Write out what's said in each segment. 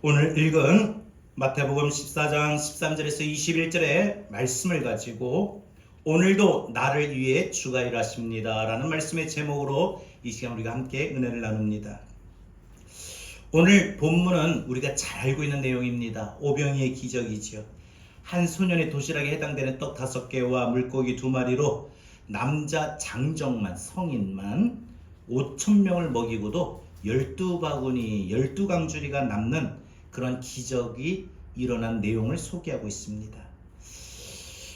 오늘 읽은 마태복음 14장 13절에서 21절의 말씀을 가지고 오늘도 나를 위해 주가 일하십니다 라는 말씀의 제목으로 이 시간 우리가 함께 은혜를 나눕니다. 오늘 본문은 우리가 잘 알고 있는 내용입니다. 오병이의 기적이지요. 한 소년의 도시락에 해당되는 떡 5개와 물고기 2마리로 남자 장정만, 성인만 5,000명을 먹이고도 12바구니, 12강주리가 남는 그런 기적이 일어난 내용을 소개하고 있습니다.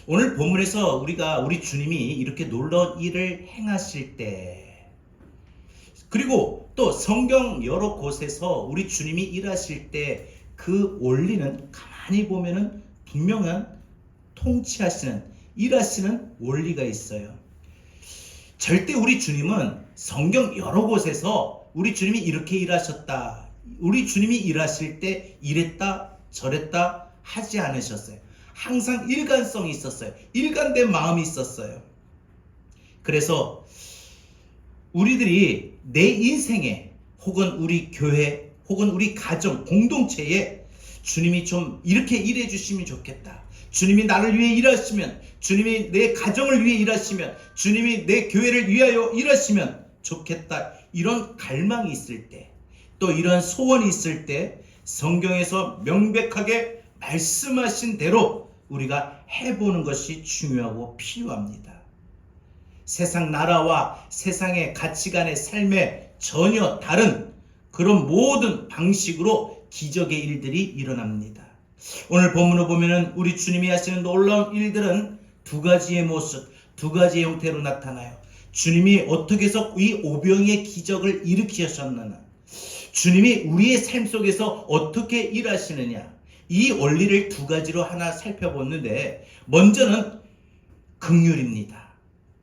오늘 본문에서 우리 주님이 이렇게 놀라운 일을 행하실 때, 그리고 또 성경 여러 곳에서 우리 주님이 일하실 때 그 원리는 가만히 보면은 분명한 통치하시는, 일하시는 원리가 있어요. 절대 우리 주님은 성경 여러 곳에서 우리 주님이 이렇게 일하셨다, 우리 주님이 일하실 때 이랬다 저랬다 하지 않으셨어요. 항상 일관성이 있었어요. 일관된 마음이 있었어요. 그래서 우리들이 내 인생에 혹은 우리 교회 혹은 우리 가정 공동체에 주님이 좀 이렇게 일해 주시면 좋겠다, 주님이 나를 위해 일하시면, 주님이 내 가정을 위해 일하시면, 주님이 내 교회를 위하여 일하시면 좋겠다, 이런 갈망이 있을 때, 또 이런 소원이 있을 때 성경에서 명백하게 말씀하신 대로 우리가 해보는 것이 중요하고 필요합니다. 세상 나라와 세상의 가치관의 삶에 전혀 다른 그런 모든 방식으로 기적의 일들이 일어납니다. 오늘 본문을 보면은 우리 주님이 하시는 놀라운 일들은 두 가지의 모습, 두 가지의 형태로 나타나요. 주님이 어떻게 해서 이 오병이의 기적을 일으키셨느냐, 주님이 우리의 삶 속에서 어떻게 일하시느냐, 이 원리를 두 가지로 하나 살펴보는데, 먼저는 긍휼입니다.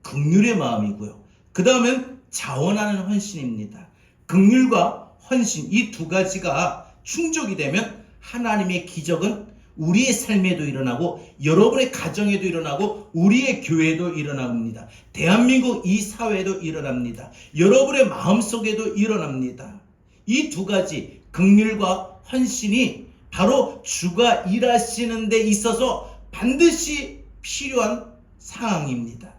긍휼의 마음이고요. 그 다음은 자원하는 헌신입니다. 긍휼과 헌신, 이 두 가지가 충족이 되면 하나님의 기적은 우리의 삶에도 일어나고 여러분의 가정에도 일어나고 우리의 교회에도 일어납니다. 대한민국 이 사회에도 일어납니다. 여러분의 마음속에도 일어납니다. 이 두 가지 긍휼과 헌신이 바로 주가 일하시는 데 있어서 반드시 필요한 상황입니다.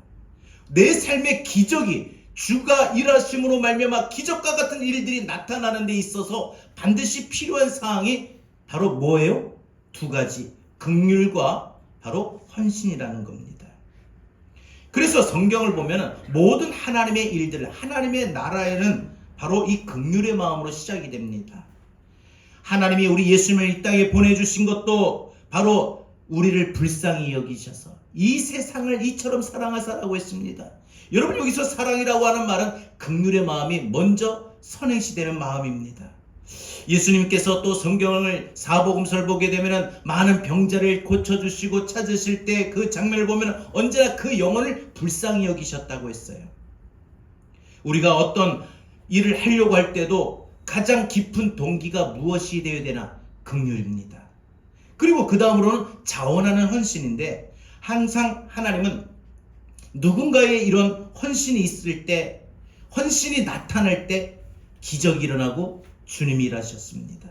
내 삶의 기적이 주가 일하심으로 말미암아 기적과 같은 일들이 나타나는 데 있어서 반드시 필요한 상황이 바로 뭐예요? 두 가지, 긍휼과 바로 헌신이라는 겁니다. 그래서 성경을 보면 모든 하나님의 일들, 하나님의 나라에는 바로 이 긍휼의 마음으로 시작이 됩니다. 하나님이 우리 예수님을 이 땅에 보내주신 것도 바로 우리를 불쌍히 여기셔서 이 세상을 이처럼 사랑하사라고 했습니다. 여러분, 여기서 사랑이라고 하는 말은 긍휼의 마음이 먼저 선행시되는 마음입니다. 예수님께서 또 성경을 사복음서를 보게 되면 많은 병자를 고쳐주시고 찾으실 때 그 장면을 보면 언제나 그 영혼을 불쌍히 여기셨다고 했어요. 우리가 어떤 일을 하려고 할 때도 가장 깊은 동기가 무엇이 되어야 되나? 긍휼입니다. 그리고 그 다음으로는 자원하는 헌신인데, 항상 하나님은 누군가의 이런 헌신이 있을 때, 헌신이 나타날 때 기적이 일어나고 주님이 일하셨습니다.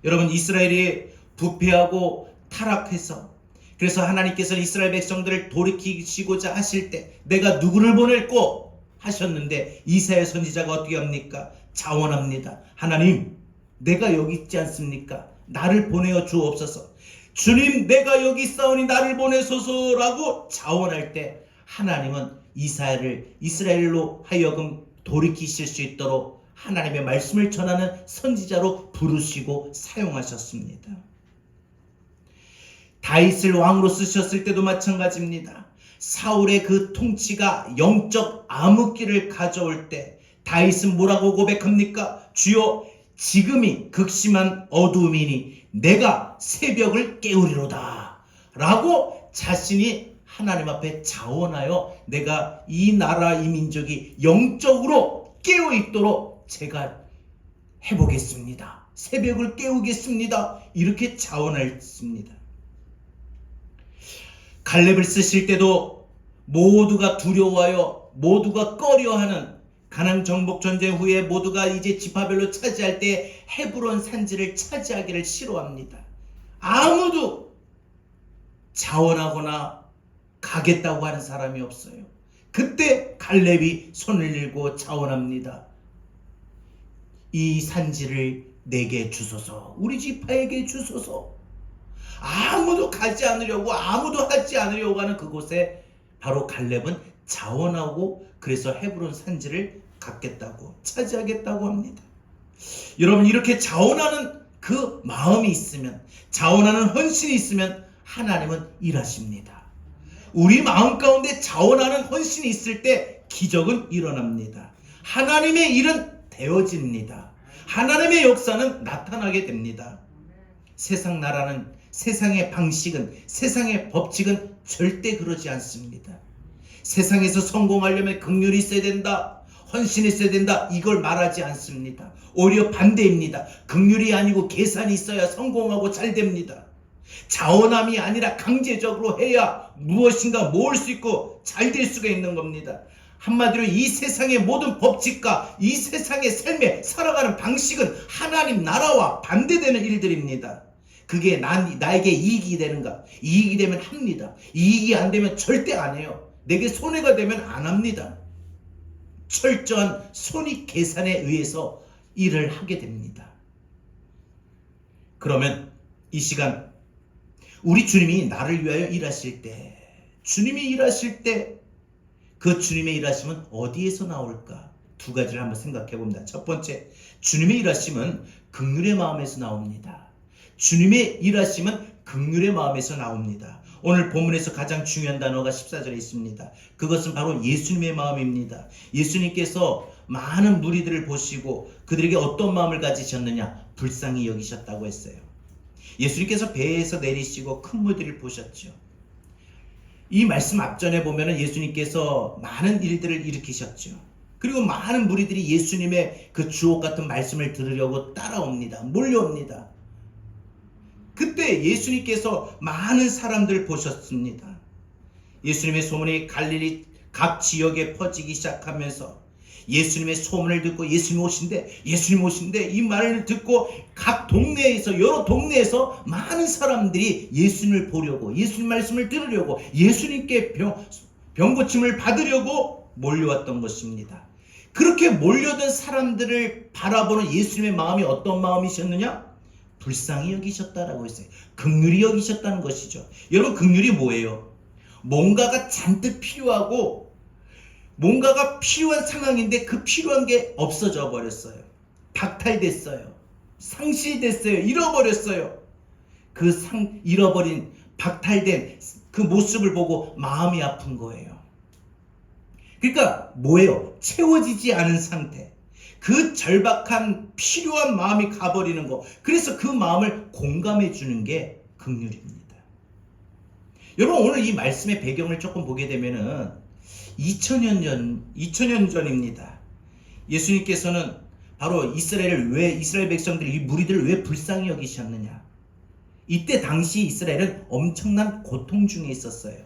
여러분, 이스라엘이 부패하고 타락해서, 그래서 하나님께서는 이스라엘 백성들을 돌이키시고자 하실 때 내가 누구를 보낼꼬 하셨는데, 이사야 선지자가 어떻게 합니까? 자원합니다. 하나님, 내가 여기 있지 않습니까? 나를 보내어 주옵소서. 주님, 내가 여기 있사오니 나를 보내소서라고 자원할 때 하나님은 이사야를 이스라엘로 하여금 돌이키실 수 있도록 하나님의 말씀을 전하는 선지자로 부르시고 사용하셨습니다. 다윗을 왕으로 쓰셨을 때도 마찬가지입니다. 사울의 그 통치가 영적 암흑기를 가져올 때 다윗은 뭐라고 고백합니까? 주여, 지금이 극심한 어두움이니 내가 새벽을 깨우리로다 라고 자신이 하나님 앞에 자원하여 내가 이 나라 이 민족이 영적으로 깨어있도록 제가 해보겠습니다, 새벽을 깨우겠습니다, 이렇게 자원했습니다. 갈렙을 쓰실 때도 모두가 두려워하여 모두가 꺼려하는 가나안 정복 전쟁 후에 모두가 이제 지파별로 차지할 때 헤브론 산지를 차지하기를 싫어합니다. 아무도 자원하거나 가겠다고 하는 사람이 없어요. 그때 갈렙이 손을 들고 자원합니다. 이 산지를 내게 주소서, 우리 지파에게 주소서. 아무도 가지 않으려고, 아무도 하지 않으려고 하는 그곳에 바로 갈렙은 자원하고, 그래서 헤브론 산지를 갖겠다고, 차지하겠다고 합니다. 여러분, 이렇게 자원하는 그 마음이 있으면, 자원하는 헌신이 있으면 하나님은 일하십니다. 우리 마음 가운데 자원하는 헌신이 있을 때 기적은 일어납니다. 하나님의 일은 되어집니다. 하나님의 역사는 나타나게 됩니다. 세상 나라는, 세상의 방식은, 세상의 법칙은 절대 그러지 않습니다. 세상에서 성공하려면 긍휼이 있어야 된다, 헌신이 있어야 된다, 이걸 말하지 않습니다. 오히려 반대입니다. 긍휼이 아니고 계산이 있어야 성공하고 잘 됩니다. 자원함이 아니라 강제적으로 해야 무엇인가 모을 수 있고 잘 될 수가 있는 겁니다. 한마디로 이 세상의 모든 법칙과 이 세상의 삶에 살아가는 방식은 하나님 나라와 반대되는 일들입니다. 그게 나에게 이익이 되는가? 이익이 되면 합니다. 이익이 안 되면 절대 안 해요. 내게 손해가 되면 안 합니다. 철저한 손익 계산에 의해서 일을 하게 됩니다. 그러면 이 시간 우리 주님이 나를 위하여 일하실 때, 주님이 일하실 때 그 주님의 일하심은 어디에서 나올까? 두 가지를 한번 생각해 봅니다. 첫 번째, 주님의 일하심은 긍휼의 마음에서 나옵니다. 주님의 일하심은 긍휼의 마음에서 나옵니다. 오늘 본문에서 가장 중요한 단어가 14절에 있습니다. 그것은 바로 예수님의 마음입니다. 예수님께서 많은 무리들을 보시고 그들에게 어떤 마음을 가지셨느냐? 불쌍히 여기셨다고 했어요. 예수님께서 배에서 내리시고 큰 무리를 보셨죠. 이 말씀 앞전에 보면은 예수님께서 많은 일들을 일으키셨죠. 그리고 많은 무리들이 예수님의 그 주옥 같은 말씀을 들으려고 따라옵니다. 몰려옵니다. 그때 예수님께서 많은 사람들을 보셨습니다. 예수님의 소문이 갈릴리 각 지역에 퍼지기 시작하면서 예수님의 소문을 듣고 예수님 오신대 이 말을 듣고 각 동네에서, 여러 동네에서 많은 사람들이 예수님을 보려고, 예수님 말씀을 들으려고, 예수님께 병고침을 받으려고 몰려왔던 것입니다. 그렇게 몰려든 사람들을 바라보는 예수님의 마음이 어떤 마음이셨느냐? 불쌍히 여기셨다라고 했어요. 긍휼히 여기셨다는 것이죠. 여러분, 긍휼이 뭐예요? 뭔가가 잔뜩 필요하고 뭔가가 필요한 상황인데 그 필요한 게 없어져 버렸어요. 박탈됐어요. 상실됐어요. 잃어버렸어요. 잃어버린, 박탈된 그 모습을 보고 마음이 아픈 거예요. 그러니까 뭐예요? 채워지지 않은 상태. 그 절박한 필요한 마음이 가버리는 거. 그래서 그 마음을 공감해 주는 게 긍휼입니다. 여러분, 오늘 이 말씀의 배경을 조금 보게 되면은 2000년 전입니다. 예수님께서는 바로 이스라엘 백성들이, 이 무리들을 왜 불쌍히 여기셨느냐? 이때 당시 이스라엘은 엄청난 고통 중에 있었어요.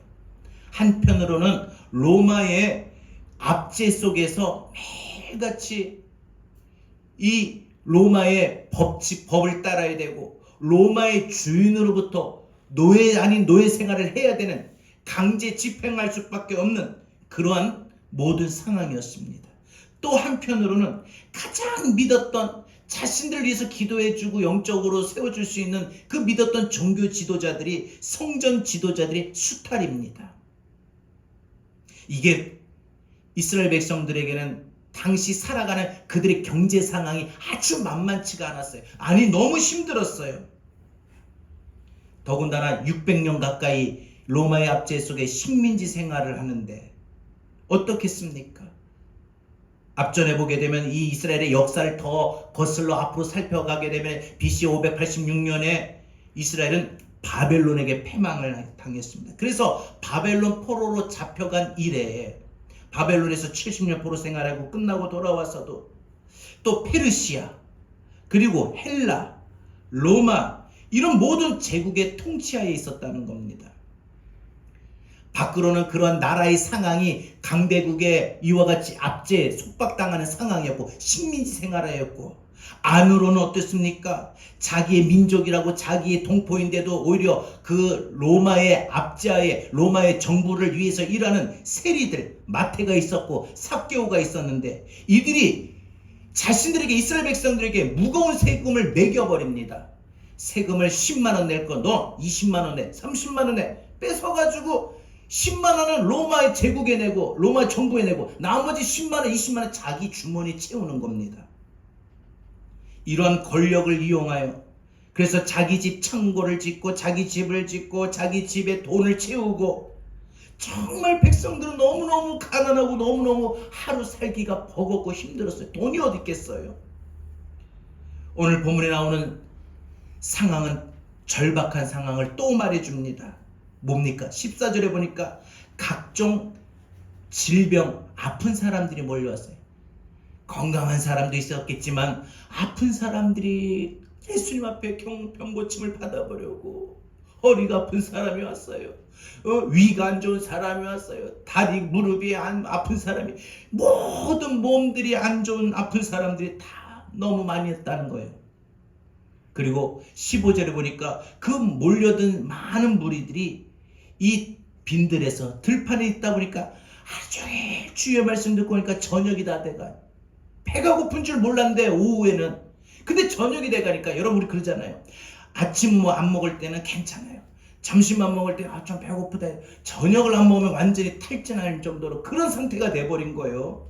한편으로는 로마의 압제 속에서 매일같이 이 로마의 법을 따라야 되고 로마의 주인으로부터 노예 아닌 노예 생활을 해야 되는, 강제 집행할 수밖에 없는 그러한 모든 상황이었습니다. 또 한편으로는 가장 믿었던, 자신들 위해서 기도해주고 영적으로 세워줄 수 있는 그 믿었던 종교 지도자들이, 성전 지도자들이 수탈입니다. 이게 이스라엘 백성들에게는 당시 살아가는 그들의 경제 상황이 아주 만만치가 않았어요. 아니, 너무 힘들었어요. 더군다나 600년 가까이 로마의 압제 속에 식민지 생활을 하는데 어떻겠습니까? 앞전에 보게 되면 이 이스라엘의 역사를 더 거슬러 앞으로 살펴가게 되면 BC 586년에 이스라엘은 바벨론에게 패망을 당했습니다. 그래서 바벨론 포로로 잡혀간 이래에 바벨론에서 70년 포로 생활하고 끝나고 돌아와서도 또 페르시아, 그리고 헬라, 로마, 이런 모든 제국의 통치하에 있었다는 겁니다. 밖으로는 그런 나라의 상황이 강대국의 이와 같이 압제, 속박당하는 상황이었고 식민지 생활하였고, 안으로는 어땠습니까? 자기의 민족이라고 자기의 동포인데도 오히려 그 로마의 압제하에 로마의 정부를 위해서 일하는 세리들, 마태가 있었고 삭개오가 있었는데, 이들이 자신들에게, 이스라엘 백성들에게 무거운 세금을 매겨버립니다. 세금을 10만원 낼 거 너 20만원 내, 30만원 내, 뺏어가지고 10만원은 로마의 제국에 내고 로마 정부에 내고 나머지 10만원 20만원 자기 주머니 채우는 겁니다. 이런 권력을 이용하여 그래서 자기 집 창고를 짓고 자기 집을 짓고 자기 집에 돈을 채우고, 정말 백성들은 너무너무 가난하고 너무너무 하루 살기가 버겁고 힘들었어요. 돈이 어디 있겠어요. 오늘 본문에 나오는 상황은 절박한 상황을 또 말해줍니다. 뭡니까? 14절에 보니까 각종 질병, 아픈 사람들이 몰려왔어요. 건강한 사람도 있었겠지만 아픈 사람들이 예수님 앞에 병고침을 받아보려고, 허리가 아픈 사람이 왔어요. 위가 안 좋은 사람이 왔어요. 다리, 무릎이 아픈 사람이, 모든 몸들이 안 좋은 아픈 사람들이 다 너무 많이 했다는 거예요. 그리고 15절에 보니까 그 몰려든 많은 무리들이 이 빈들에서 들판에 있다 보니까 하루 종일 주의 말씀 듣고 오니까 저녁이 다 돼가요. 배가 고픈 줄 몰랐는데 오후에는. 근데 저녁이 돼가니까 여러분 우리 그러잖아요. 아침 뭐 안 먹을 때는 괜찮아요. 점심 안 먹을 때 좀 배고프다. 저녁을 안 먹으면 완전히 탈진할 정도로 그런 상태가 돼버린 거예요.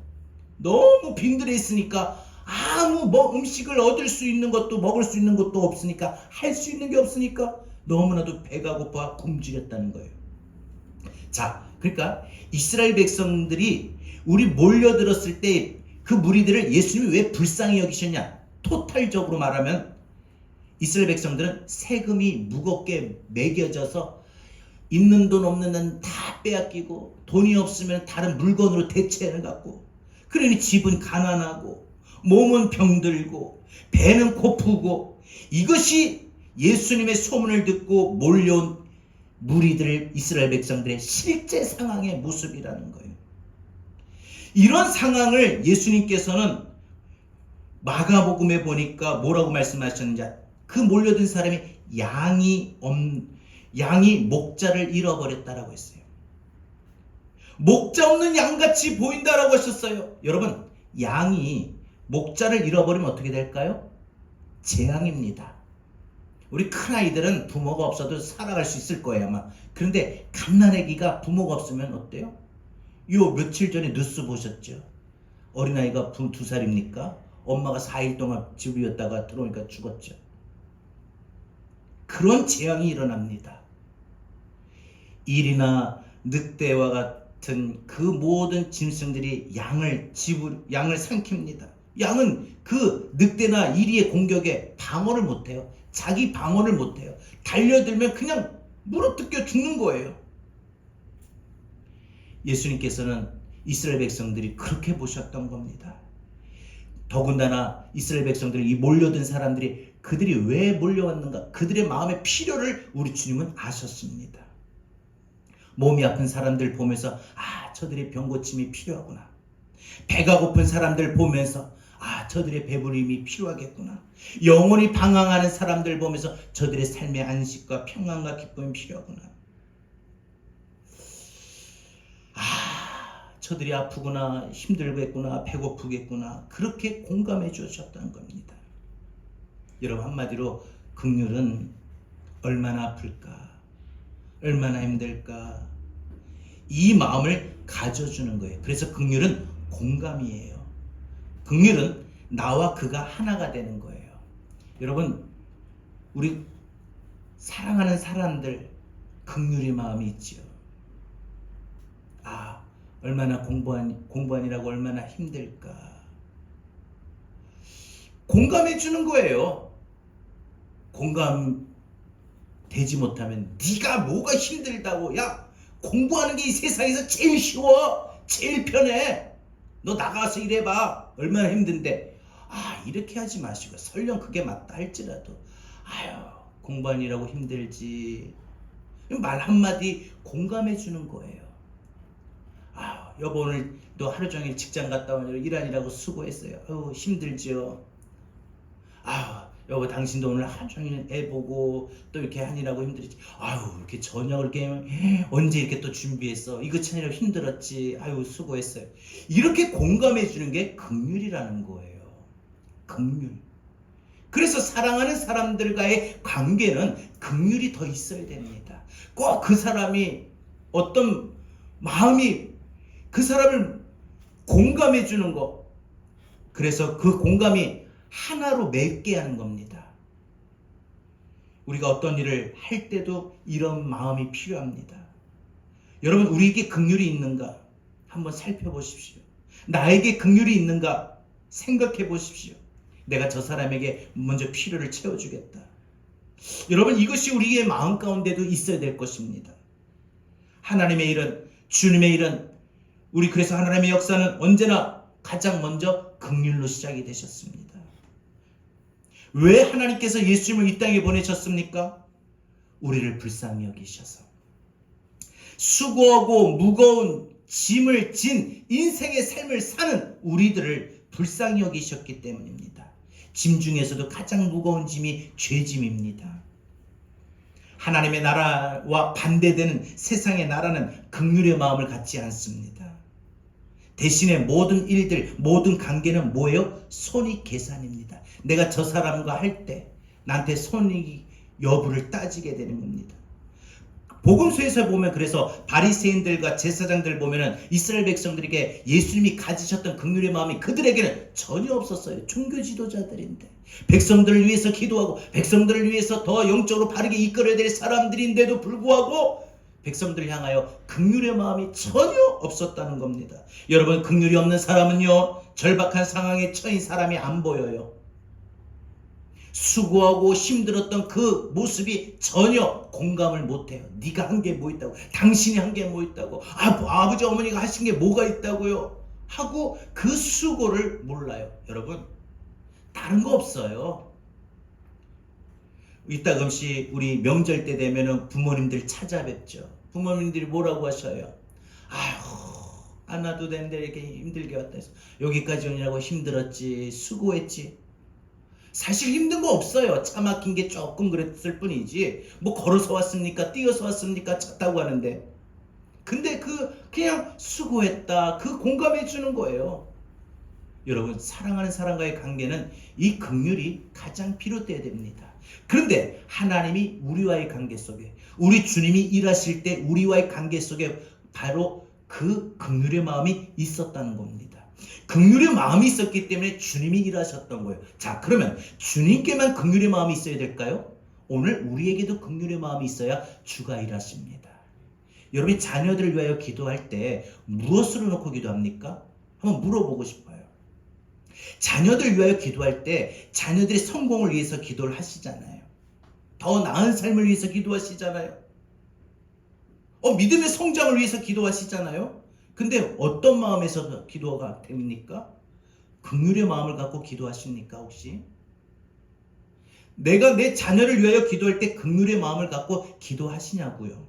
너무 빈들에 있으니까 아무 음식을 얻을 수 있는 것도 먹을 수 있는 것도 없으니까, 할 수 있는 게 없으니까 너무나도 배가 고파 굶주렸다는 거예요. 자, 그러니까 이스라엘 백성들이 우리 몰려들었을 때 그 무리들을 예수님이 왜 불쌍히 여기셨냐? 토탈적으로 말하면 이스라엘 백성들은 세금이 무겁게 매겨져서 있는 돈 없는 돈 다 빼앗기고, 돈이 없으면 다른 물건으로 대체해 갖고, 그러니 집은 가난하고 몸은 병들고 배는 고프고, 이것이 예수님의 소문을 듣고 몰려온 무리들, 이스라엘 백성들의 실제 상황의 모습이라는 거예요. 이런 상황을 예수님께서는 마가복음에 보니까 뭐라고 말씀하셨는지, 그 몰려든 사람이 양이 목자를 잃어버렸다라고 했어요. 목자 없는 양같이 보인다라고 하셨어요. 여러분, 양이 목자를 잃어버리면 어떻게 될까요? 재앙입니다. 우리 큰아이들은 부모가 없어도 살아갈 수 있을 거예요 아마. 그런데 갓난아기가 부모가 없으면 어때요? 요 며칠 전에 뉴스 보셨죠? 어린아이가 2살입니까? 엄마가 4일 동안 집이었다가 들어오니까 죽었죠. 그런 재앙이 일어납니다. 일이나 늑대와 같은 그 모든 짐승들이 양을 삼킵니다. 양은 그 늑대나 이리의 공격에 방어를 못해요. 자기 방어를 못해요. 달려들면 그냥 물어뜯겨 죽는 거예요. 예수님께서는 이스라엘 백성들이 그렇게 보셨던 겁니다. 더군다나 이스라엘 백성들이, 이 몰려든 사람들이, 그들이 왜 몰려왔는가, 그들의 마음의 필요를 우리 주님은 아셨습니다. 몸이 아픈 사람들 보면서 저들의 병고침이 필요하구나. 배가 고픈 사람들 보면서 저들의 배부림이 필요하겠구나. 영혼이 방황하는 사람들 보면서 저들의 삶의 안식과 평안과 기쁨이 필요하구나. 저들이 아프구나, 힘들겠구나, 배고프겠구나, 그렇게 공감해 주셨다는 겁니다. 여러분, 한마디로 긍휼은 얼마나 아플까, 얼마나 힘들까, 이 마음을 가져주는 거예요. 그래서 긍휼은 공감이에요. 긍휼은 나와 그가 하나가 되는 거예요. 여러분, 우리 사랑하는 사람들 긍휼의 마음이 있지요. 얼마나 공부하느라고 얼마나 힘들까. 공감해 주는 거예요. 공감 되지 못하면 네가 뭐가 힘들다고, 야 공부하는 게 이 세상에서 제일 쉬워, 제일 편해, 너 나가서 일해봐, 얼마나 힘든데. 이렇게 하지 마시고, 설령 그게 맞다 할지라도 공부하느라고 힘들지, 말 한마디 공감해 주는 거예요. 아, 여보 오늘 너 하루 종일 직장 갔다 오느라 일하느라고 수고했어요. 아유, 힘들죠. 아, 여보 당신도 오늘 하루 종일 애 보고 또 이렇게 하느라고 힘들었지. 아유, 이렇게 저녁을 이렇게 언제 이렇게 또 준비했어. 이거 참느라 힘들었지. 아유, 수고했어요. 이렇게 공감해 주는 게 긍휼이라는 거예요. 긍휼. 그래서 사랑하는 사람들과의 관계는 긍휼이 더 있어야 됩니다. 꼭 그 사람이 어떤 마음이 그 사람을 공감해 주는 거. 그래서 그 공감이 하나로 맺게 하는 겁니다. 우리가 어떤 일을 할 때도 이런 마음이 필요합니다. 여러분, 우리에게 긍휼이 있는가? 한번 살펴보십시오. 나에게 긍휼이 있는가? 생각해 보십시오. 내가 저 사람에게 먼저 필요를 채워주겠다. 여러분, 이것이 우리의 마음 가운데도 있어야 될 것입니다. 하나님의 일은, 주님의 일은, 우리 그래서 하나님의 역사는 언제나 가장 먼저 긍휼로 시작이 되셨습니다. 왜 하나님께서 예수님을 이 땅에 보내셨습니까? 우리를 불쌍히 여기셔서. 수고하고 무거운 짐을 진 인생의 삶을 사는 우리들을 불쌍히 여기셨기 때문입니다. 짐 중에서도 가장 무거운 짐이 죄짐입니다. 하나님의 나라와 반대되는 세상의 나라는 긍휼의 마음을 갖지 않습니다. 대신에 모든 일들, 모든 관계는 뭐예요? 손익 계산입니다. 내가 저 사람과 할 때 나한테 손익 여부를 따지게 되는 겁니다. 복음서에서 보면 그래서 바리새인들과 제사장들 보면은 이스라엘 백성들에게 예수님이 가지셨던 긍휼의 마음이 그들에게는 전혀 없었어요. 종교 지도자들인데 백성들을 위해서 기도하고 백성들을 위해서 더 영적으로 바르게 이끌어야 될 사람들인데도 불구하고 백성들을 향하여 긍휼의 마음이 전혀 없었다는 겁니다. 여러분, 긍휼이 없는 사람은요, 절박한 상황에 처인 사람이 안 보여요. 수고하고 힘들었던 그 모습이 전혀 공감을 못해요. 네가 한 게 뭐 있다고, 당신이 한 게 뭐 있다고, 아버지 어머니가 하신 게 뭐가 있다고요 하고 그 수고를 몰라요. 여러분, 다른 거 없어요. 이따금씩 우리 명절 때 되면은 부모님들 찾아뵙죠. 부모님들이 뭐라고 하셔요? 아휴, 안 와도 되는데 이렇게 힘들게 왔다 해서 여기까지 오느라고 힘들었지, 수고했지. 사실 힘든 거 없어요. 차 막힌 게 조금 그랬을 뿐이지. 뭐 걸어서 왔습니까? 뛰어서 왔습니까? 차 타고 가는데. 근데 그냥 수고했다. 그 공감해 주는 거예요. 여러분, 사랑하는 사람과의 관계는 이 긍휼이 가장 비롯돼야 됩니다. 그런데 하나님이 우리와의 관계 속에, 우리 주님이 일하실 때 우리와의 관계 속에 바로 그 긍휼의 마음이 있었다는 겁니다. 긍휼의 마음이 있었기 때문에 주님이 일하셨던 거예요. 자, 그러면 주님께만 긍휼의 마음이 있어야 될까요? 오늘 우리에게도 긍휼의 마음이 있어야 주가 일하십니다. 여러분이 자녀들을 위하여 기도할 때 무엇으로 놓고 기도합니까? 한번 물어보고 싶어요. 자녀들을 위하여 기도할 때 자녀들의 성공을 위해서 기도를 하시잖아요. 더 나은 삶을 위해서 기도하시잖아요. 믿음의 성장을 위해서 기도하시잖아요. 근데 어떤 마음에서 기도가 됩니까? 긍휼의 마음을 갖고 기도하십니까 혹시? 내가 내 자녀를 위하여 기도할 때 긍휼의 마음을 갖고 기도하시냐고요.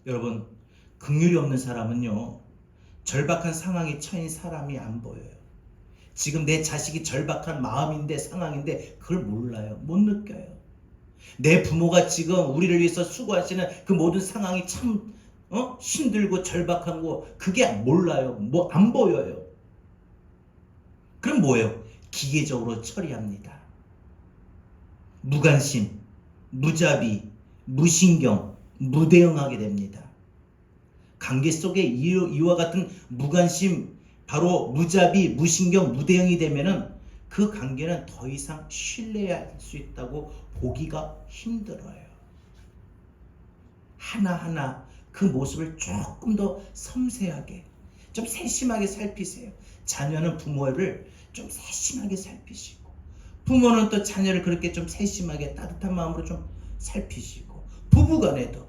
여러분, 긍휼이 없는 사람은요, 절박한 상황에 처인 사람이 안 보여요. 지금 내 자식이 절박한 마음인데, 상황인데 그걸 몰라요. 못 느껴요. 내 부모가 지금 우리를 위해서 수고하시는 그 모든 상황이 참 힘들고 절박한 거, 그게 몰라요. 뭐 안 보여요. 그럼 뭐예요? 기계적으로 처리합니다. 무관심, 무자비, 무신경, 무대응하게 됩니다. 관계 속에 이와 같은 무관심, 바로 무자비, 무신경, 무대응이 되면은 그 관계는 더 이상 신뢰할 수 있다고 보기가 힘들어요. 하나하나 그 모습을 조금 더 섬세하게, 좀 세심하게 살피세요. 자녀는 부모를 좀 세심하게 살피시고, 부모는 또 자녀를 그렇게 좀 세심하게 따뜻한 마음으로 좀 살피시고, 부부간에도,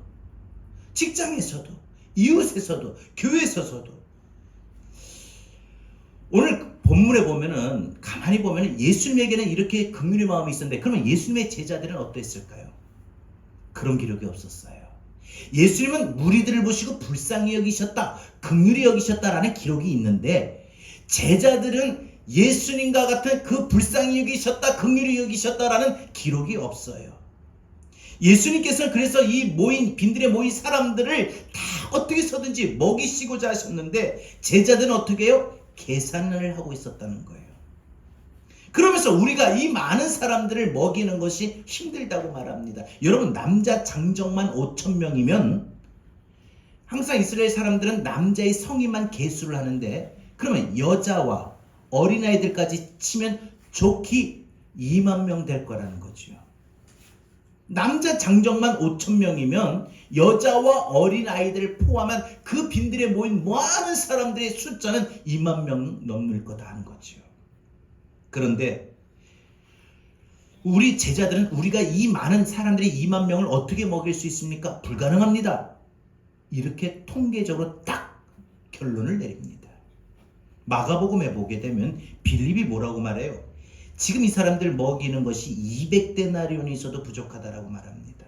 직장에서도, 이웃에서도, 교회에서도. 오늘 본문에 보면은, 가만히 보면은 예수님에게는 이렇게 긍휼의 마음이 있었는데, 그러면 예수님의 제자들은 어땠을까요? 그런 기록이 없었어요. 예수님은 무리들을 보시고 불쌍히 여기셨다, 긍휼히 여기셨다라는 기록이 있는데 제자들은 예수님과 같은 그 불쌍히 여기셨다, 긍휼히 여기셨다라는 기록이 없어요. 예수님께서는 그래서 이 모인 빈들에 모인 사람들을 다 어떻게 해서든지 먹이시고자 하셨는데 제자들은 어떻게 해요? 계산을 하고 있었다는 거예요. 그러면서 우리가 이 많은 사람들을 먹이는 것이 힘들다고 말합니다. 여러분, 남자 장정만 5,000명이면 항상 이스라엘 사람들은 남자의 성인만 계수를 하는데 그러면 여자와 어린아이들까지 치면 좋게 2만 명 될 거라는 거죠. 남자 장정만 5,000명이면 여자와 어린아이들을 포함한 그 빈들에 모인 많은 사람들의 숫자는 2만 명 넘을 거다 하는 거죠. 그런데 우리 제자들은 우리가 이 많은 사람들이 2만 명을 어떻게 먹일 수 있습니까? 불가능합니다. 이렇게 통계적으로 딱 결론을 내립니다. 마가복음에 보게 되면 빌립이 뭐라고 말해요? 지금 이 사람들 먹이는 것이 200데나리온이 있어도 부족하다라고 말합니다.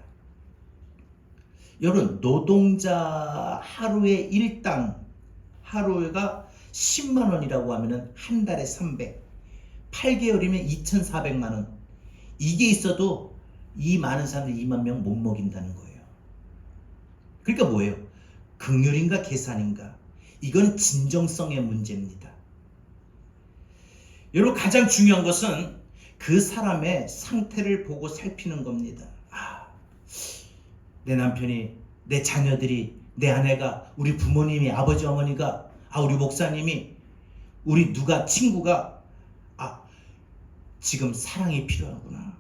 여러분, 노동자 하루의 일당 하루가 10만 원이라고 하면 한 달에 300, 8개월이면 2,400만 원. 이게 있어도 이 많은 사람들 2만 명 못 먹인다는 거예요. 그러니까 뭐예요? 긍휼인가 계산인가? 이건 진정성의 문제입니다. 여러분, 가장 중요한 것은 그 사람의 상태를 보고 살피는 겁니다. 내 남편이, 내 자녀들이, 내 아내가, 우리 부모님이, 아버지 어머니가, 우리 목사님이, 우리 누가, 친구가 지금 사랑이 필요하구나.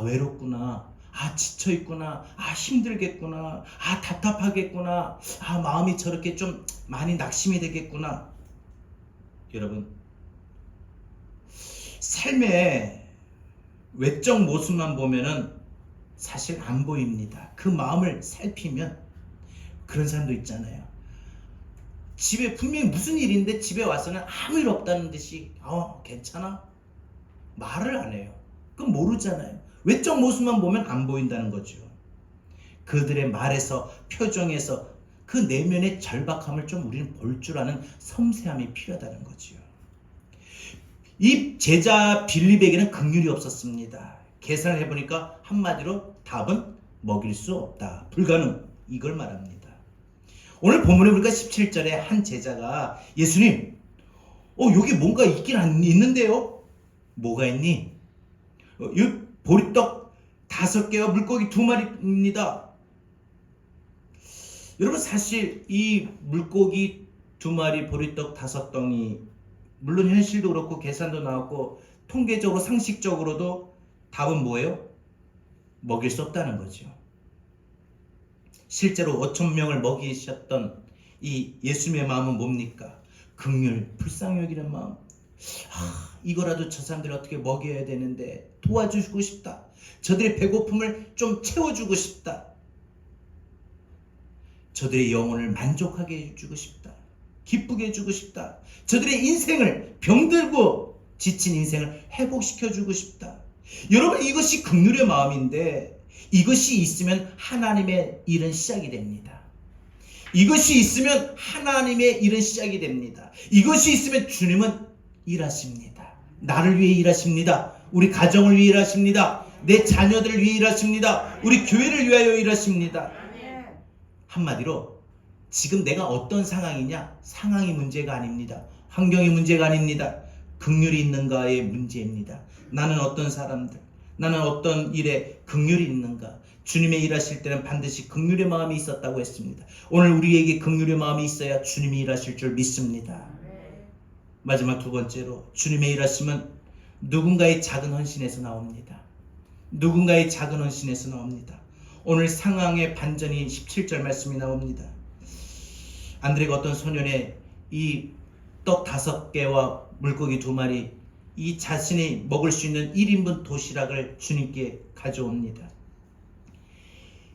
외롭구나. 지쳐있구나. 힘들겠구나. 답답하겠구나. 마음이 저렇게 좀 많이 낙심이 되겠구나. 여러분, 삶의 외적 모습만 보면은 사실 안 보입니다. 그 마음을 살피면 그런 사람도 있잖아요. 집에 분명히 무슨 일인데 집에 와서는 아무 일 없다는 듯이 괜찮아? 말을 안 해요. 그건 모르잖아요. 외적 모습만 보면 안 보인다는 거죠. 그들의 말에서, 표정에서 그 내면의 절박함을 좀 우리는 볼 줄 아는 섬세함이 필요하다는 거죠. 이 제자 빌립에게는 긍휼이 없었습니다. 계산을 해보니까 한마디로 답은 먹일 수 없다. 불가능. 이걸 말합니다. 오늘 본문에 보니까 17절에 한 제자가 예수님, 여기 뭔가 있는데요? 뭐가 있니? 이 보리떡 5개와 물고기 2마리입니다. 여러분, 사실 이 물고기 2마리, 보리떡 5덩이, 물론 현실도 그렇고 계산도 나왔고 통계적으로 상식적으로도 답은 뭐예요? 먹일 수 없다는 거죠. 실제로 5,000명을 먹이셨던 이 예수님의 마음은 뭡니까? 긍휼, 불쌍히 여기는 마음. 이거라도 저 사람들 어떻게 먹여야 되는데 도와주고 싶다. 저들의 배고픔을 좀 채워주고 싶다. 저들의 영혼을 만족하게 해주고 싶다. 기쁘게 해주고 싶다. 저들의 인생을, 병들고 지친 인생을 회복시켜주고 싶다. 여러분, 이것이 긍휼의 마음인데 이것이 있으면 하나님의 일은 시작이 됩니다. 이것이 있으면 하나님의 일은 시작이 됩니다. 이것이 있으면 주님은 일하십니다. 나를 위해 일하십니다. 우리 가정을 위해 일하십니다. 내 자녀들을 위해 일하십니다. 우리 교회를 위하여 일하십니다. 한마디로 지금 내가 어떤 상황이냐? 상황이 문제가 아닙니다. 환경이 문제가 아닙니다. 긍휼이 있는가의 문제입니다. 나는 어떤 사람들, 나는 어떤 일에 긍휼이 있는가? 주님의 일하실 때는 반드시 긍휼의 마음이 있었다고 했습니다. 오늘 우리에게 긍휼의 마음이 있어야 주님이 일하실 줄 믿습니다. 마지막 두 번째로, 주님의 일하심은 누군가의 작은 헌신에서 나옵니다. 누군가의 작은 헌신에서 나옵니다. 오늘 상황의 반전이 17절 말씀이 나옵니다. 안드레가 어떤 소년의 이 떡 5개와 물고기 2마리, 이 자신이 먹을 수 있는 1인분 도시락을 주님께 가져옵니다.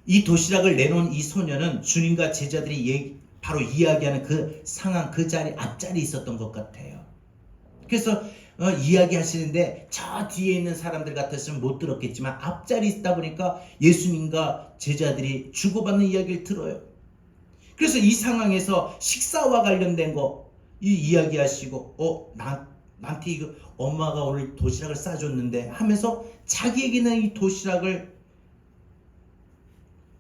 이 도시락을 내놓은 이 소년은 주님과 제자들이 바로 이야기하는 그 상황, 그 자리, 앞자리에 있었던 것 같아요. 그래서 이야기하시는데 저 뒤에 있는 사람들 같았으면 못 들었겠지만 앞자리 있다 보니까 예수님과 제자들이 주고받는 이야기를 들어요. 그래서 이 상황에서 식사와 관련된 거 이 이야기하시고 나한테 이거 엄마가 오늘 도시락을 싸줬는데 하면서 자기에게는 이 도시락을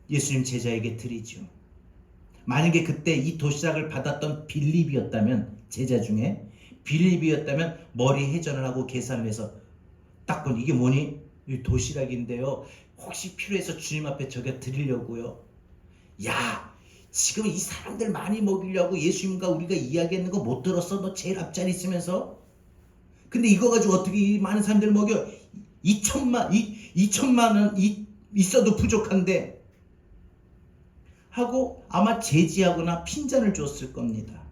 예수님 제자에게 드리죠. 만약에 그때 이 도시락을 받았던 빌립이었다면, 제자 중에 빌립이었다면 머리 회전을 하고 계산을 해서 딱 보니 이게 뭐니? 이 도시락인데요. 혹시 필요해서 주님 앞에 저게 드리려고요. 야, 지금 이 사람들 많이 먹이려고 예수님과 우리가 이야기했는 거 못 들었어? 너 제일 앞자리 있으면서? 근데 이거 가지고 어떻게 이 많은 사람들 먹여? 2천만 원 있어도 부족한데 하고 아마 제지하거나 핀잔을 줬을 겁니다.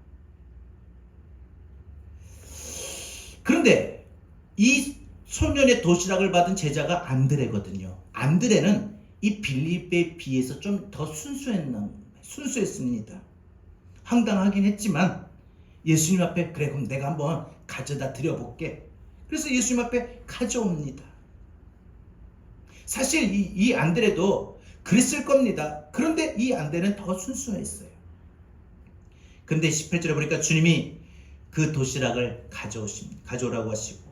그런데 이 소년의 도시락을 받은 제자가 안드레거든요. 안드레는 이 빌립에 비해서 좀 더 순수했습니다. 황당하긴 했지만 예수님 앞에 그래 그럼 내가 한번 가져다 드려볼게. 그래서 예수님 앞에 가져옵니다. 사실 이 안드레도 그랬을 겁니다. 그런데 이 안드레는 더 순수했어요. 근데 18절에 보니까 주님이 그 도시락을 가져오라고 하시고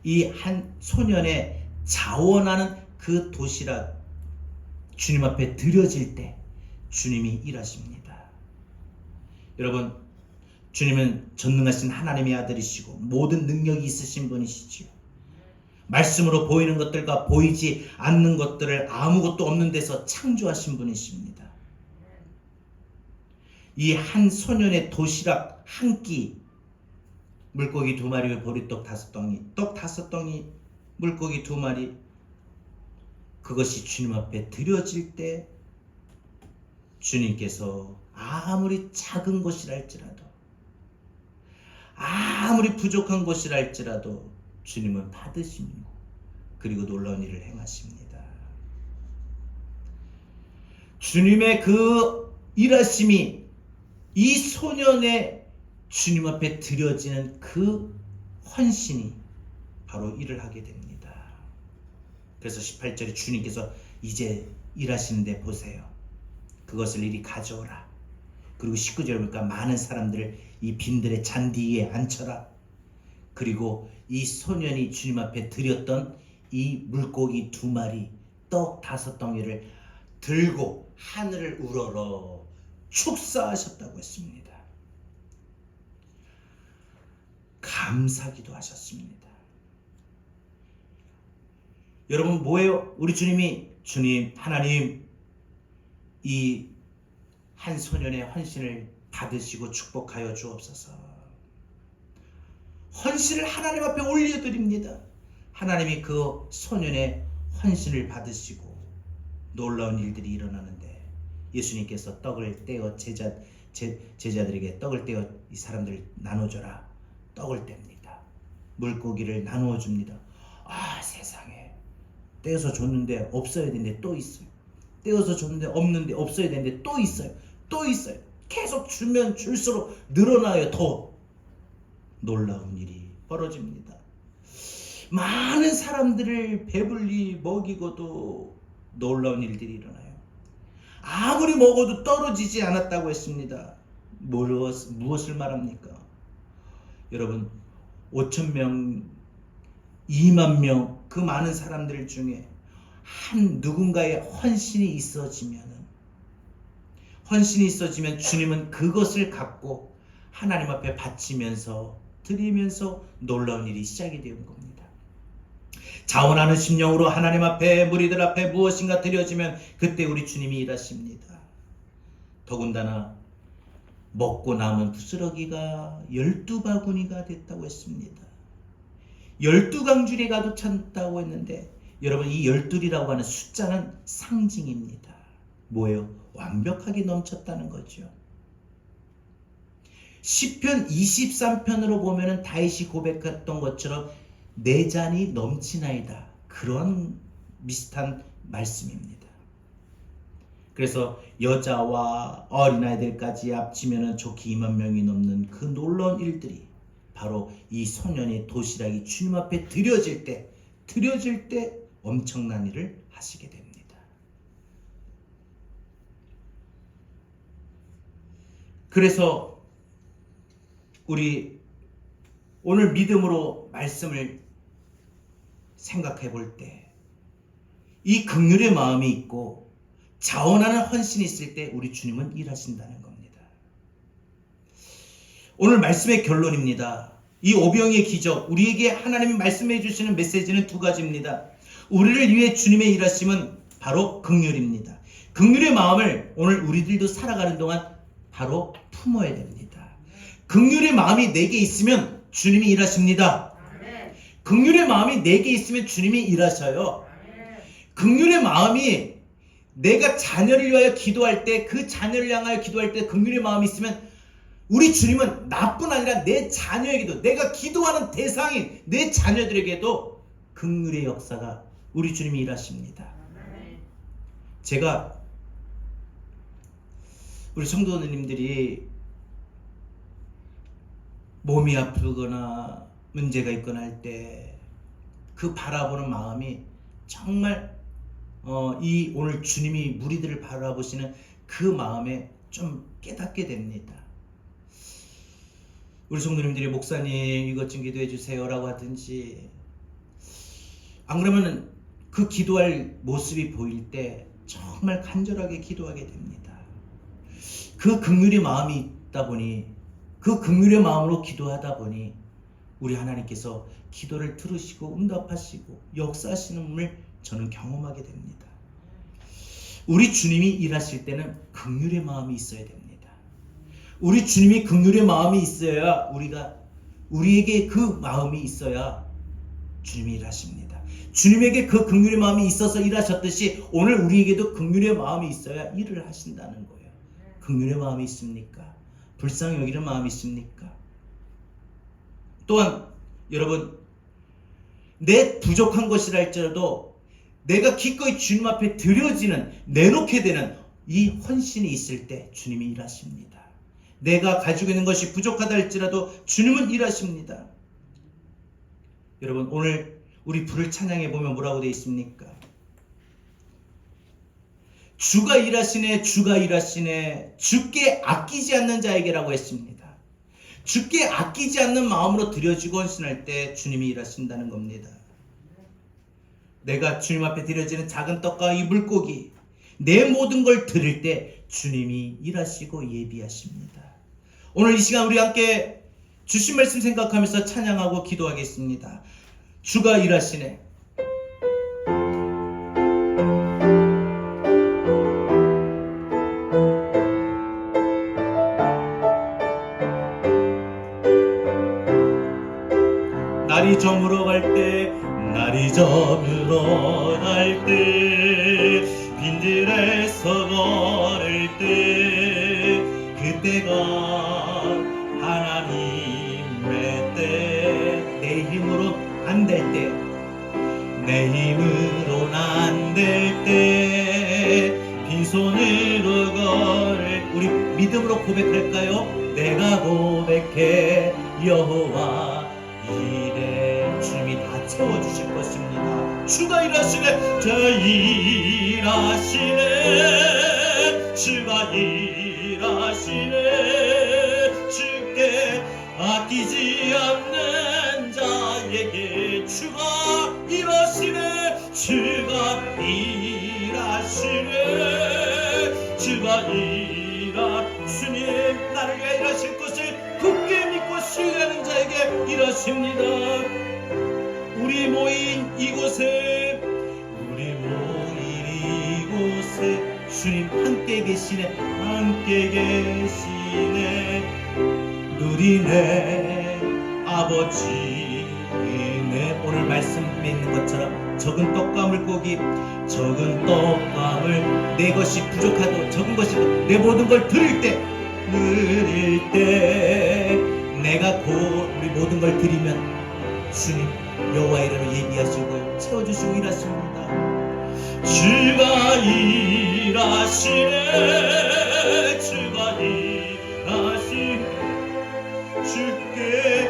이 한 소년의 자원하는 그 도시락 주님 앞에 드려질 때 주님이 일하십니다. 여러분, 주님은 전능하신 하나님의 아들이시고 모든 능력이 있으신 분이시지요. 말씀으로 보이는 것들과 보이지 않는 것들을 아무것도 없는 데서 창조하신 분이십니다. 이 한 소년의 도시락 한 끼, 물고기 2마리, 보리떡 5덩이, 떡 5덩이, 물고기 2마리, 그것이 주님 앞에 드려질 때 주님께서 아무리 작은 것이랄지라도, 아무리 부족한 것이랄지라도 주님은 받으시고 그리고 놀라운 일을 행하십니다. 주님의 그 일하심이 이 소년의 주님 앞에 드려지는 그 헌신이 바로 일을 하게 됩니다. 그래서 18절에 주님께서 이제 일하시는데 보세요. 그것을 이리 가져오라. 그리고 19절에 보니까 많은 사람들을 이 빈들의 잔디 위에 앉혀라. 그리고 이 소년이 주님 앞에 드렸던 이 물고기 2마리, 떡 5덩이를 들고 하늘을 우러러 축사하셨다고 했습니다. 감사기도 하셨습니다. 여러분 뭐예요? 우리 주님 하나님 이 한 소년의 헌신을 받으시고 축복하여 주옵소서. 헌신을 하나님 앞에 올려드립니다. 하나님이 그 소년의 헌신을 받으시고 놀라운 일들이 일어나는데 예수님께서 떡을 떼어 제자들에게 떡을 떼어 이 사람들 나눠줘라. 떡을 뗍니다. 물고기를 나누어 줍니다. 아, 세상에, 떼어서 줬는데 없어야 되는데 또 있어요. 떼어서 줬는데 없는데 없어야 되는데 또 있어요. 또 있어요. 계속 주면 줄수록 늘어나요. 더 놀라운 일이 벌어집니다. 많은 사람들을 배불리 먹이고도 놀라운 일들이 일어나요. 아무리 먹어도 떨어지지 않았다고 했습니다. 무엇을 말합니까? 여러분, 5,000명, 2만 명, 그 많은 사람들 중에 한 누군가의 헌신이 있어지면 주님은 그것을 갖고 하나님 앞에 바치면서 드리면서 놀라운 일이 시작이 되는 겁니다. 자원하는 심령으로 하나님 앞에, 무리들 앞에 무엇인가 드려지면 그때 우리 주님이 일하십니다. 더군다나 먹고 남은 부스러기가 12바구니가 됐다고 했습니다. 12강줄이 가득 찼다고 했는데 여러분, 이 12이라고 하는 숫자는 상징입니다. 뭐예요? 완벽하게 넘쳤다는 거죠. 시편 23편으로 보면은 다윗이 고백했던 것처럼 내 잔이 넘치나이다. 그런 비슷한 말씀입니다. 그래서 여자와 어린아이들까지 합치면은 좋게 2만 명이 넘는 그 놀라운 일들이 바로 이 소년의 도시락이 주님 앞에 드려질 때 엄청난 일을 하시게 됩니다. 그래서 우리 오늘 믿음으로 말씀을 생각해 볼 때 이 긍휼의 마음이 있고 자원하는 헌신이 있을 때 우리 주님은 일하신다는 겁니다. 오늘 말씀의 결론입니다. 이 오병이의 기적, 우리에게 하나님이 말씀해 주시는 메시지는 두 가지입니다. 우리를 위해 주님의 일하심은 바로 긍휼입니다. 긍휼의 마음을 오늘 우리들도 살아가는 동안 바로 품어야 됩니다. 긍휼의 마음이 내게 있으면 주님이 일하십니다. 긍휼의 마음이 내게 있으면 주님이 일하셔요. 긍휼의 마음이 내가 자녀를 위하여 기도할 때, 그 자녀를 향하여 기도할 때 긍휼의 마음이 있으면 우리 주님은 나뿐 아니라 내 자녀에게도, 내가 기도하는 대상인 내 자녀들에게도 긍휼의 역사가 우리 주님이 일하십니다. 제가 우리 성도님들이 몸이 아프거나 문제가 있거나 할 때 그 바라보는 마음이 정말 이 오늘 주님이 무리들을 바라보시는 그 마음에 좀 깨닫게 됩니다. 우리 성도님들이 목사님 이것 좀 기도해 주세요 라고 하든지, 안 그러면 그 기도할 모습이 보일 때 정말 간절하게 기도하게 됩니다. 그 긍휼의 마음이 있다 보니, 그 긍휼의 마음으로 기도하다 보니 우리 하나님께서 기도를 들으시고 응답하시고 역사하시는 저는 경험하게 됩니다. 우리 주님이 일하실 때는 긍휼의 마음이 있어야 됩니다. 우리 주님이 긍휼의 마음이 있어야 우리에게 그 마음이 있어야 주님이 일하십니다. 주님에게 그 긍휼의 마음이 있어서 일하셨듯이 오늘 우리에게도 긍휼의 마음이 있어야 일을 하신다는 거예요. 긍휼의 마음이 있습니까? 불쌍히 여기는 마음이 있습니까? 또한 여러분, 내 부족한 것이라 할지라도 내가 기꺼이 주님 앞에 드려지는, 내놓게 되는 이 헌신이 있을 때 주님이 일하십니다. 내가 가지고 있는 것이 부족하다 할지라도 주님은 일하십니다. 여러분, 오늘 우리 불을 찬양해 보면 뭐라고 되어 있습니까? 주가 일하시네, 주가 일하시네, 주께 아끼지 않는 자에게라고 했습니다. 주께 아끼지 않는 마음으로 드려지고 헌신할 때 주님이 일하신다는 겁니다. 내가 주님 앞에 드려지는 작은 떡과 이 물고기, 내 모든 걸 드릴 때 주님이 일하시고 예비하십니다. 오늘 이 시간 우리 함께 주신 말씀 생각하면서 찬양하고 기도하겠습니다. 주가 일하시네. 날이 저물어 갈 때, 날이 저물어 갈 때, 빈들에서 걸을 때, 그때가 하나님의 때, 내 힘으로 안 될 때, 내 힘으로 안 될 때, 빈손으로 걸을, 우리 믿음으로 고백할까요? 내가 고백해 여호와 이래 주님이 다 채워주실 것입니다. 주가 일하시네, 자 일하시네, 주가 일하시네, 주께 아끼지 않는 자에게 주가 일하시네, 주가 일하시네, 주가 주님 나를 위해 일하실 것을 굳게 믿고 신뢰하는 자에게 일하십니다. 우리 모인 이곳에 주님 함께 계시네, 함께 계시네. 누리네 아버지네. 오늘 말씀에 있는 것처럼 적은 떡과 물고기, 적은 떡과 물, 내 것이 부족하도 적은 것이 내 모든 걸 드릴 때, 내가 우리 모든 걸 드리면 주님 여호와 이름으로 예비하시고 채워주시고 일하십니다. 주가 일하시네, 주가 일하시네, 주께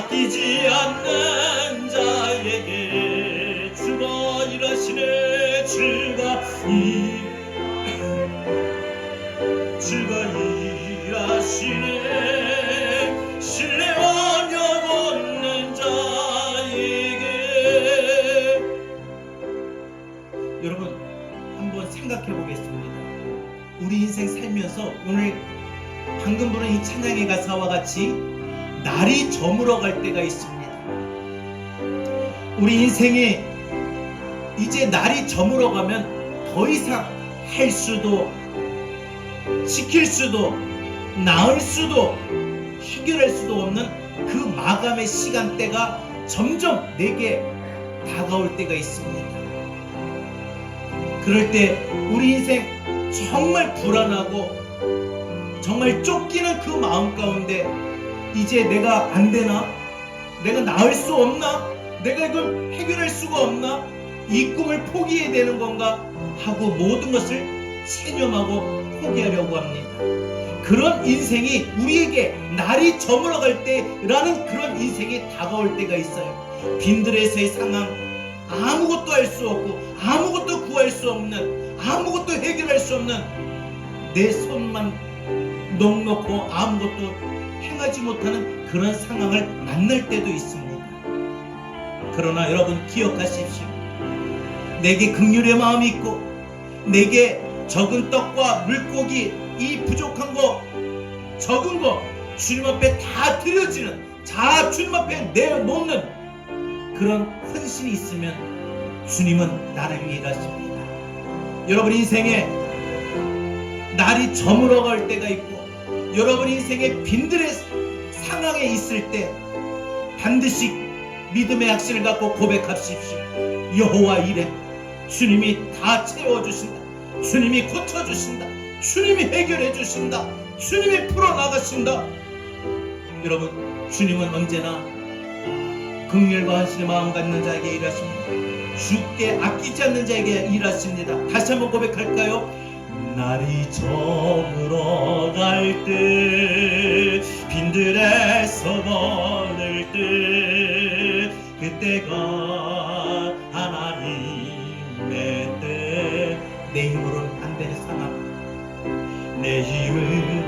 아끼지 않는 자에게 주가 일하시네. 주가 일하시네. 신뢰와 언약 없는 자에게. 여러분 한번 생각해 보겠습니다. 우리 인생 살면서 오늘 방금 부른 이 찬양의 가사와 같이 날이 저물어 갈 때가 있습니다. 우리 인생에 이제 날이 저물어 가면 더 이상 할 수도 지킬 수도 나을 수도 해결할 수도 없는 그 마감의 시간대가 점점 내게 다가올 때가 있습니다. 그럴 때 우리 인생 정말 불안하고 정말 쫓기는 그 마음 가운데 이제 내가 안 되나? 내가 나을 수 없나? 내가 이걸 해결할 수가 없나? 이 꿈을 포기해야 되는 건가? 하고 모든 것을 체념하고 포기하려고 합니다. 그런 인생이 우리에게 날이 저물어갈 때라는 그런 인생이 다가올 때가 있어요. 빈들에서의 상황, 아무것도 할 수 없고 아무것도 구할 수 없는, 아무것도 해결할 수 없는, 내 손만 넉넉고 아무것도 행하지 못하는 그런 상황을 만날 때도 있습니다. 그러나 여러분 기억하십시오. 내게 긍휼의 마음이 있고 내게 적은 떡과 물고기, 이 부족한 거, 적은 거 주님 앞에 다 드려지는, 다 주님 앞에 내놓는 그런 헌신이 있으면 주님은 나를 위해 일하십니다. 여러분 인생에 날이 저물어갈 때가 있고 여러분 인생의 빈들의 상황에 있을 때 반드시 믿음의 확신을 갖고 고백하십시오. 여호와 이래 주님이 다 채워주신다. 주님이 고쳐주신다. 주님이 해결해 주신다. 주님이 풀어나가신다. 여러분 주님은 언제나 긍휼과 헌신의 마음 갖는 자에게 일하십니다. 주께 아끼지 않는 자에게 일하십니다. 다시 한번 고백할까요? 날이 저물어갈 때 빈들에서 거닐 때 그때가 하나님의 때. 내 힘으로는 안 되는 상황, 내 힘으로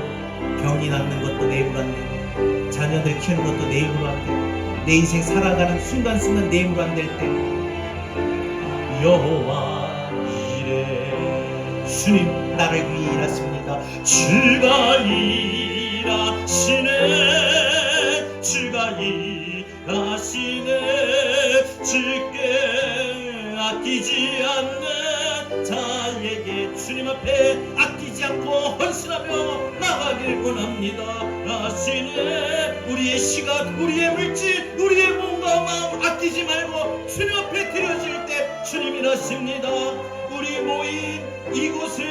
병이 낫는 것도 내 힘으로 안 되고 자녀들 키우는 것도 내 힘으로 안 되고 내 인생 살아가는 순간순간 내 힘으로 안 될 때 여호와 이래 주님 나를 위해 일하십니다. 주가 일하시네. 주가 일하시네. 주께 아끼지 않는 자에게 주님 앞에 아끼지 않고 헌신하며 나가길 원합니다. 하시네. 우리의 시간, 우리의 물질, 우리의 몸과 마음 아끼지 말고 주님 앞에 드려질 때 주님이 나십니다. 우리 모인 이곳에,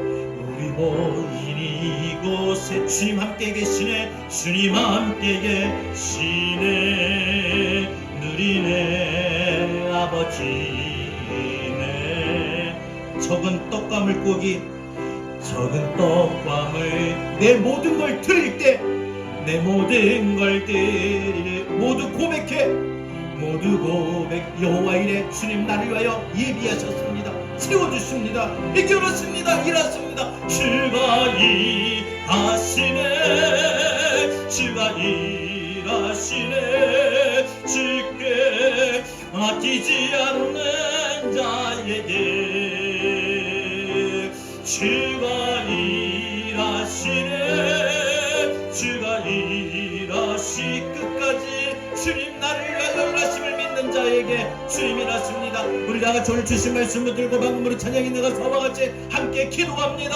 우리 모인 이곳에 주님 함께 계시네. 주님 함께 계시네. 누리네 아버지네. 적은 떡과 물고기, 적은 떡과 물, 내 모든 걸 드릴 때, 내 모든 걸 드리네. 모두 고백해. 모두 고백. 여호와 이래 주님 나를 위하여 예비하셨습니다. 채워주십니다. 해결하십니다. 일하십니다. 주가 일하시네. 주가 일하시네. 주께 아끼지 않는 자에게 주가 일하시네. 주가 일하시 끝까지 주님 나를 위하여 일하심을 믿는 자에게 주님이 일하십니다. 우리 다같이 오늘 주신 말씀 붙들고 방금 우리 찬양이 나가서와 같이 함께 기도합니다.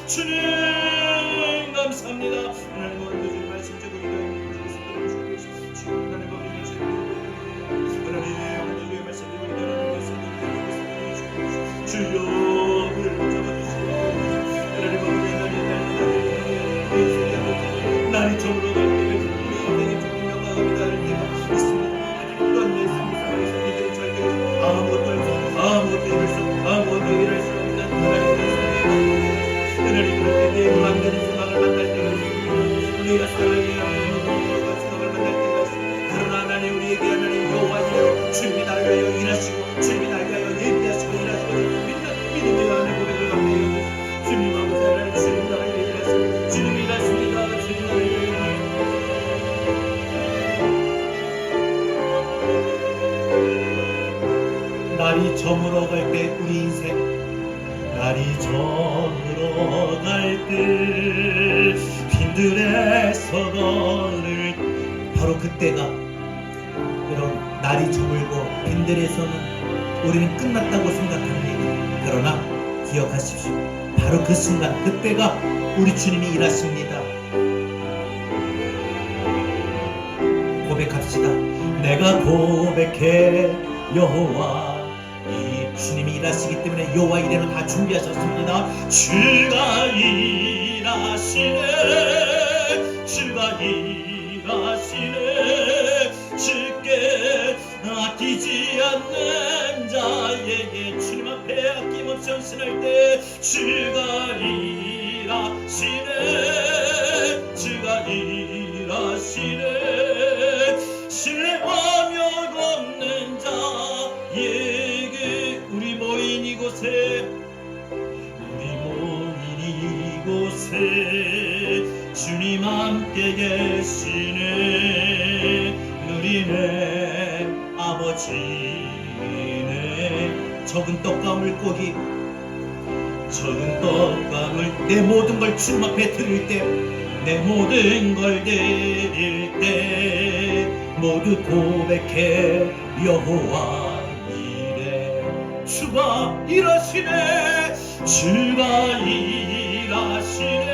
주님 감사합니다. 하나님 오늘 주신 말씀 주고 주님 나를 범죄를 주님 하나님 오늘 주의 말씀 듣고 기도하는 것을 주여 우리를 붙잡아주시고 하나님 오늘 날이 저물어 갈 때에 우리 인생의 조금 영광함이 다를 때가 있습니다. 또한 내 삶 속에서 이들을 절대 아무것도 할 수 없고 아무것도 이룰 수 없고 아무것도 일할 수 없는 하나님 그럴 때 내 힘으로 안 되는 상황을 만날 때가 있습니다. 우리가 사랑해야 하는 저물어 갈 때 우리 인생, 날이 저물어 갈 때 빈들에서 걸을, 바로 그때가, 여러분, 날이 저물고 빈들에서는 우리는 끝났다고 생각합니다. 그러나 기억하십시오. 바로 그 순간, 그때가 우리 주님이 일하십니다. 고백합시다. 내가 고백해 여호와, 이 주님이 일하시기 때문에 여호와 이래로 다 준비하셨습니다. 주가 일하시네, 주가 일하시네, 주께 아끼지 않는 자에게 주님 앞에 아낌없이 헌신할 때 주가 일하시네, 주가 일하시네, 신뢰하며 걷는 자에게 우리 모인 이곳에 주님 함께 계시네, 누리네 아버지네. 적은 떡과 물고기, 적은 떡과 물, 내 모든 걸 주님 앞에 드릴 때, 내 모든 걸 드릴 때 모두 고백해 여호와 이래. 주가 일하시네, 주가 일하시네,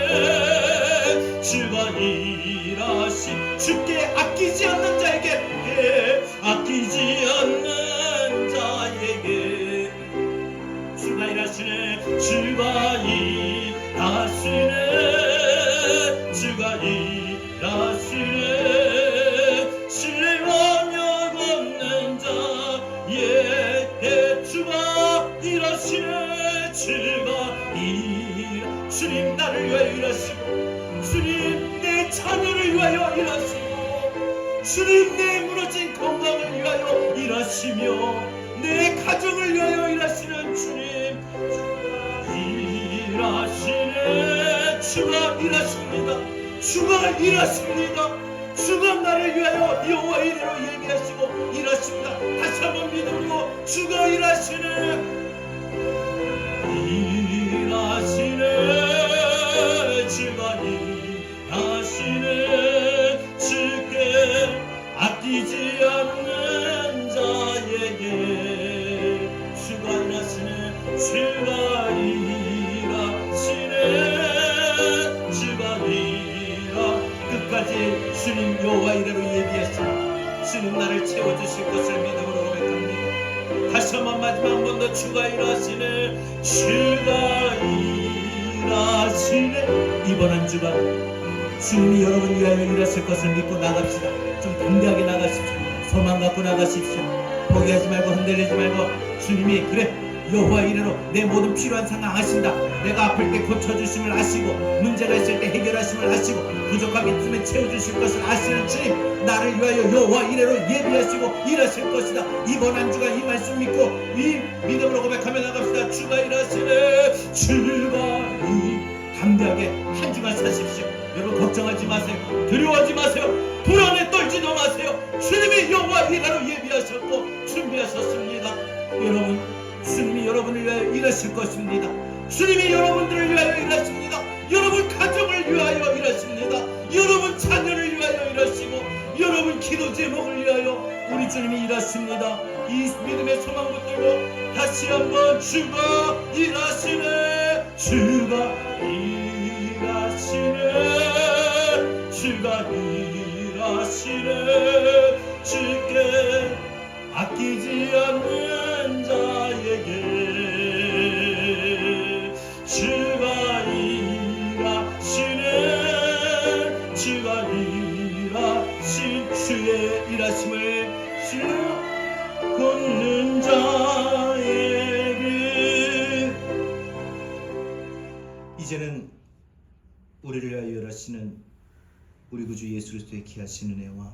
주가 일하시, 주께 아끼지 않는 자에게, 아끼지 않는 자에게 주가 일하시네, 주가 일하시네, 주가 일하시네, 신뢰하며 걷는 자에게 주가 일하시네, 주가 주님 나를 위하여 일하시고, 주님 내 자녀를 위하여 일하시고, 주님 내 무너진 건강을 위하여 일하시며, 내 가정을 위하여 일하시는 주님, 일하시네, 주가 일하십니다. 주가 일하십니다. 주가 나를 위하여 여호와 이래로 얘기하시고 일하십니다. 다시 한번 믿음으로 주가 일하시네, 주가 일하시네, 주께 아끼지 않는 자에게 주가 일하시네, 주가 일하시네, 주가 일하. 끝까지 주님 여호와 이래로 예비하시네, 주님 나를 채워주실 것을 믿음으로 고백합니다. 다시 한번 마지막 한 번 더 주가 일하시네, 주가 일하시네. 이번 한 주간 주님이 여러분 위하여 일하실 것을 믿고 나갑시다. 좀 담대하게 나가십시오. 소망 갖고 나가십시오. 포기하지 말고 흔들리지 말고, 주님이 그래 여호와 이래로 내 모든 필요한 상황 아신다. 내가 아플 때 고쳐주심을 아시고, 문제가 있을 때 해결하심을 아시고, 부족함이 있으면 채워주실 것을 아시는 주님, 나를 위하여 여호와 이래로 예비하시고 일하실 것이다. 이번 한 주간 이 말씀 믿고 이 믿음으로 고백하며 나갑시다. 주가 일하시네, 주가 담대하게 한 주간 사십시오. 여러분 걱정하지 마세요. 두려워하지 마세요. 불안에 떨지도 마세요. 주님이 여호와 이래로 예비하셨고 준비하셨습니다. 여러분, 주님이 여러분을 위하여 일하실 것입니다. 주님이 여러분들을 위하여 일하십니다. 여러분 가정을 위하여 일하십니다. 여러분 자녀를 위하여 일하시고, 여러분 기도 제목을 위하여 우리 주님이 일하십니다. 이 믿음의 소망 붙들고 다시 한번 주가 일하시네, 주가 일하시네, 주가 일하시네, 주께 아끼지 않는 자에게 주가 일하시네, 주가 일하신 주의 일하심을 걷는 자에게. 이제는 우리를 위하여 일하시는 우리 구주 예수 그리스도의 귀하신 은혜와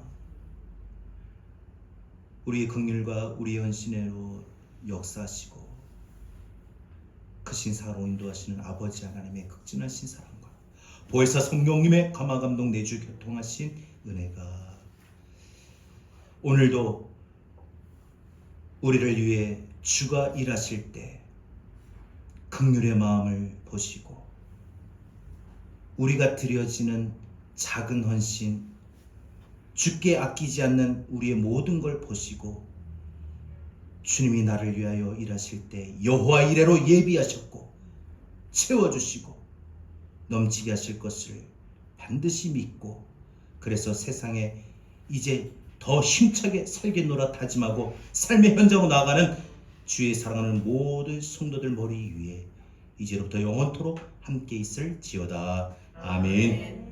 우리의 긍휼과 우리의 헌신으로 역사하시고 크신 사랑으로 인도하시는 아버지 하나님의 극진하신 사랑과 보혜사 성령님의 감화감동 내주 교통하신 은혜가 오늘도 우리를 위해 주가 일하실 때 긍휼의 마음을 보시고 우리가 드려지는 작은 헌신, 주께 아끼지 않는 우리의 모든 걸 보시고 주님이 나를 위하여 일하실 때 여호와 이레로 예비하셨고 채워주시고 넘치게 하실 것을 반드시 믿고, 그래서 세상에 이제 더 힘차게 살겠노라 다짐하고 삶의 현장으로 나아가는 주의 사랑하는 모든 성도들 머리 위에 이제로부터 영원토록 함께 있을지어다. 아멘.